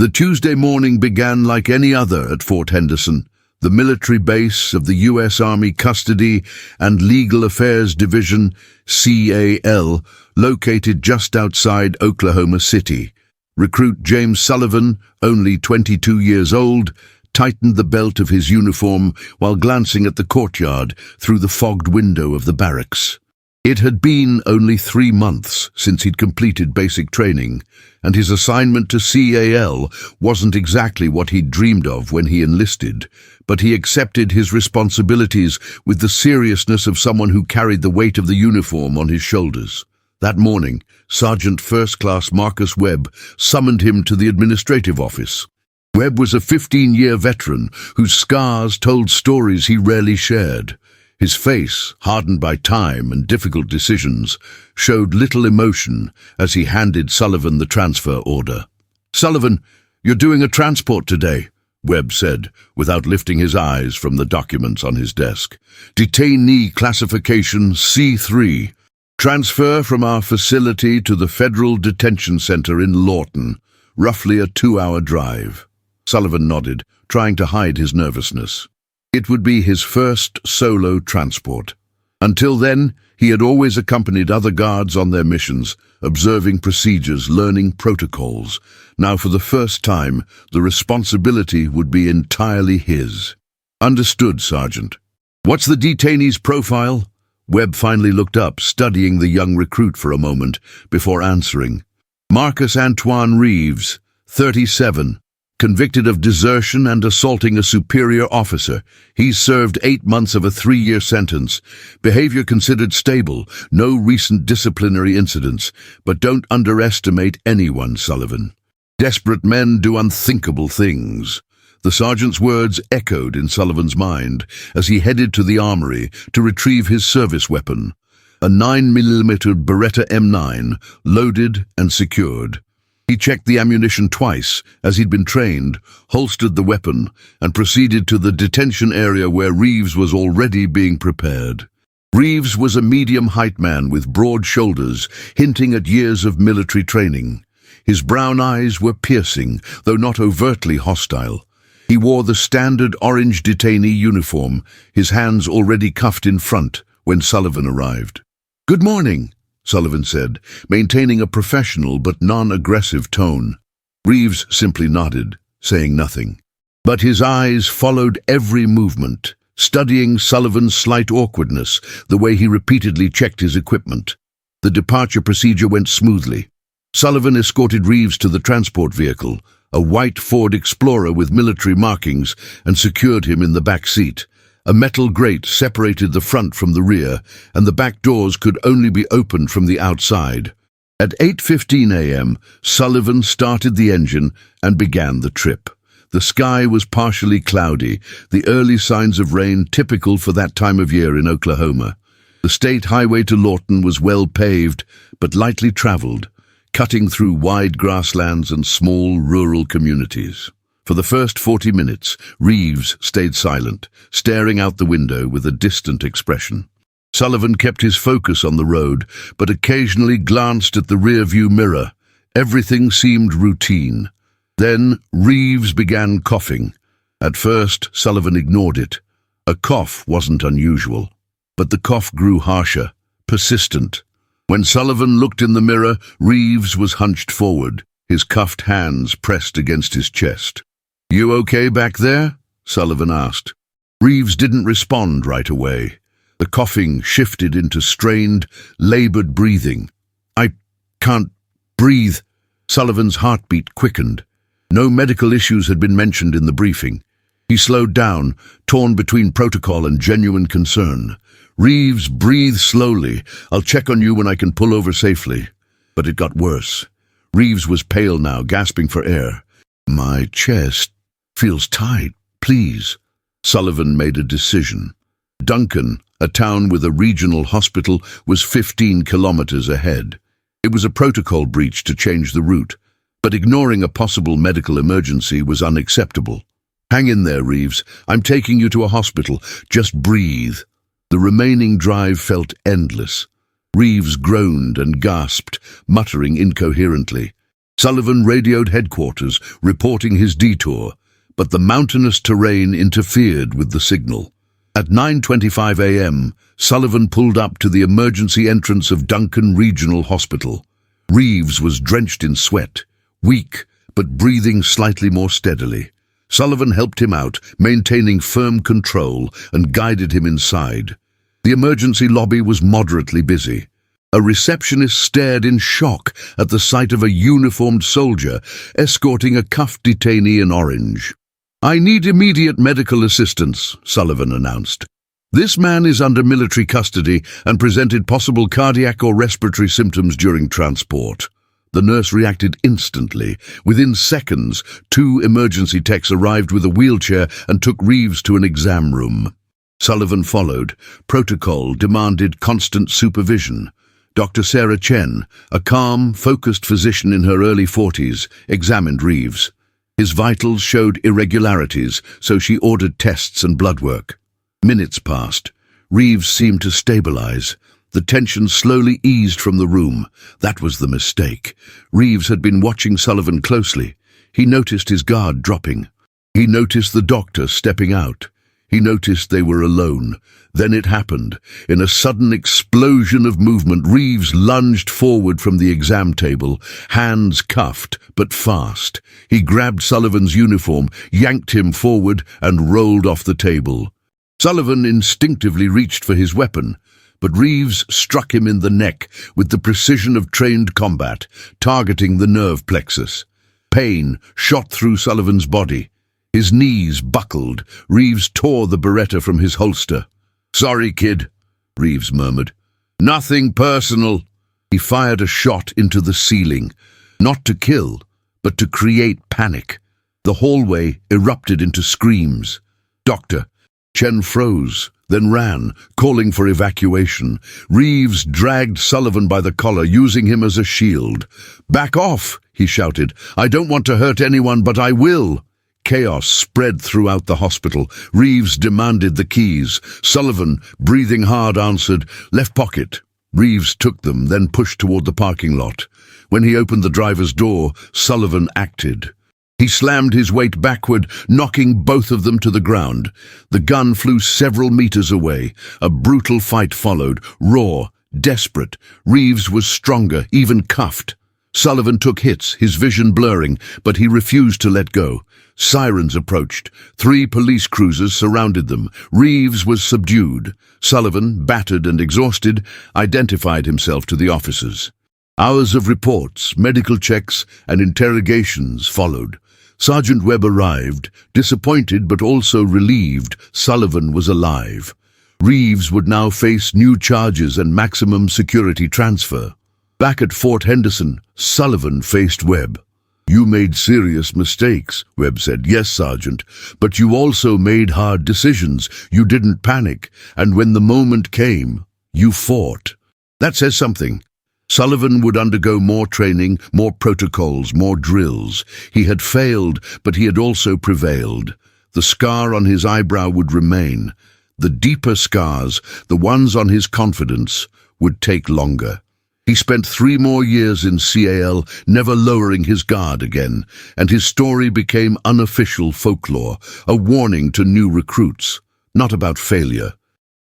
The Tuesday morning began like any other at Fort Henderson, the military base of the U.S. Army Custody and Legal Affairs Division, CAL, located just outside Oklahoma City. Recruit James Sullivan, only 22 years old, tightened the belt of his uniform while glancing at the courtyard through the fogged window of the barracks. It had been only 3 months since he'd completed basic training, and his assignment to CAL wasn't exactly what he'd dreamed of when he enlisted, but he accepted his responsibilities with the seriousness of someone who carried the weight of the uniform on his shoulders. That morning, Sergeant First Class Marcus Webb summoned him to the administrative office. Webb was a 15-year veteran whose scars told stories he rarely shared. His face, hardened by time and difficult decisions, showed little emotion as he handed Sullivan the transfer order. "Sullivan, you're doing a transport today," Webb said, without lifting his eyes from the documents on his desk. "Detainee classification C3. Transfer from our facility to the Federal Detention Center in Lawton, roughly a 2-hour drive." Sullivan nodded, trying to hide his nervousness. It would be his first solo transport. Until then, he had always accompanied other guards on their missions, observing procedures, learning protocols. Now, for the first time, the responsibility would be entirely his. "Understood, Sergeant." "What's the detainee's profile?" Webb finally looked up, studying the young recruit for a moment before answering. "Marcus Antoine Reeves, 37. Convicted of desertion and assaulting a superior officer. He's served 8 months of a 3-year sentence. Behavior considered stable, no recent disciplinary incidents. But don't underestimate anyone, Sullivan. Desperate men do unthinkable things." The sergeant's words echoed in Sullivan's mind as he headed to the armory to retrieve his service weapon, a 9mm Beretta M9, loaded and secured. He checked the ammunition twice, as he'd been trained, holstered the weapon, and proceeded to the detention area where Reeves was already being prepared. Reeves was a medium-height man with broad shoulders, hinting at years of military training. His brown eyes were piercing, though not overtly hostile. He wore the standard orange detainee uniform, his hands already cuffed in front when Sullivan arrived. "Good morning," Sullivan said, maintaining a professional but non-aggressive tone. Reeves simply nodded, saying nothing. But his eyes followed every movement, studying Sullivan's slight awkwardness, the way he repeatedly checked his equipment. The departure procedure went smoothly. Sullivan escorted Reeves to the transport vehicle, a white Ford Explorer with military markings, and secured him in the back seat. A metal grate separated the front from the rear, and the back doors could only be opened from the outside. At 8:15 a.m., Sullivan started the engine and began the trip. The sky was partially cloudy, the early signs of rain typical for that time of year in Oklahoma. The state highway to Lawton was well paved, but lightly traveled, cutting through wide grasslands and small rural communities. For the first 40 minutes, Reeves stayed silent, staring out the window with a distant expression. Sullivan kept his focus on the road, but occasionally glanced at the rear-view mirror. Everything seemed routine. Then Reeves began coughing. At first, Sullivan ignored it. A cough wasn't unusual, but the cough grew harsher, persistent. When Sullivan looked in the mirror, Reeves was hunched forward, his cuffed hands pressed against his chest. "You okay back there?" Sullivan asked. Reeves didn't respond right away. The coughing shifted into strained, labored breathing. "I can't breathe." Sullivan's heartbeat quickened. No medical issues had been mentioned in the briefing. He slowed down, torn between protocol and genuine concern. "Reeves, breathe slowly. I'll check on you when I can pull over safely." But it got worse. Reeves was pale now, gasping for air. "My chest feels tight, please." Sullivan made a decision. Duncan, a town with a regional hospital, was 15 kilometers ahead. It was a protocol breach to change the route, but ignoring a possible medical emergency was unacceptable. "Hang in there, Reeves. I'm taking you to a hospital. Just breathe." The remaining drive felt endless. Reeves groaned and gasped, muttering incoherently. Sullivan radioed headquarters, reporting his detour, but the mountainous terrain interfered with the signal. At 9:25 a.m., Sullivan pulled up to the emergency entrance of Duncan Regional Hospital. Reeves was drenched in sweat, weak, but breathing slightly more steadily. Sullivan helped him out, maintaining firm control, and guided him inside. The emergency lobby was moderately busy. A receptionist stared in shock at the sight of a uniformed soldier escorting a cuffed detainee in orange. "I need immediate medical assistance," Sullivan announced. "This man is under military custody and presented possible cardiac or respiratory symptoms during transport." The nurse reacted instantly. Within seconds, 2 emergency techs arrived with a wheelchair and took Reeves to an exam room. Sullivan followed. Protocol demanded constant supervision. Dr. Sarah Chen, a calm, focused physician in her early 40s, examined Reeves. His vitals showed irregularities, so she ordered tests and blood work. Minutes passed. Reeves seemed to stabilize. The tension slowly eased from the room. That was the mistake. Reeves had been watching Sullivan closely. He noticed his guard dropping. He noticed the doctor stepping out. He noticed they were alone. Then it happened. In a sudden explosion of movement, Reeves lunged forward from the exam table, hands cuffed, but fast. He grabbed Sullivan's uniform, yanked him forward, and rolled off the table. Sullivan instinctively reached for his weapon, but Reeves struck him in the neck with the precision of trained combat, targeting the nerve plexus. Pain shot through Sullivan's body. His knees buckled. Reeves tore the Beretta from his holster. "Sorry, kid," Reeves murmured. "Nothing personal." He fired a shot into the ceiling, not to kill, but to create panic. The hallway erupted into screams. "Doctor!" Chen froze, then ran, calling for evacuation. Reeves dragged Sullivan by the collar, using him as a shield. "Back off," he shouted. "I don't want to hurt anyone, but I will." Chaos spread throughout the hospital. Reeves demanded the keys. Sullivan, breathing hard, answered, "Left pocket." Reeves took them, then pushed toward the parking lot. When he opened the driver's door, Sullivan acted. He slammed his weight backward, knocking both of them to the ground. The gun flew several meters away. A brutal fight followed, raw, desperate. Reeves was stronger, even cuffed. Sullivan took hits, his vision blurring, but he refused to let go. Sirens approached. 3 police cruisers surrounded them. Reeves was subdued. Sullivan, battered and exhausted, identified himself to the officers. Hours of reports, medical checks, and interrogations followed. Sergeant Webb arrived, disappointed but also relieved Sullivan was alive. Reeves would now face new charges and maximum security transfer. Back at Fort Henderson, Sullivan faced Webb. "You made serious mistakes," Webb said. "Yes, Sergeant, but you also made hard decisions. You didn't panic, and when the moment came, you fought." That says something. Sullivan would undergo more training, more protocols, more drills. He had failed, but he had also prevailed. The scar on his eyebrow would remain. The deeper scars, the ones on his confidence, would take longer. He spent 3 more years in CAL, never lowering his guard again, and his story became unofficial folklore, a warning to new recruits, not about failure,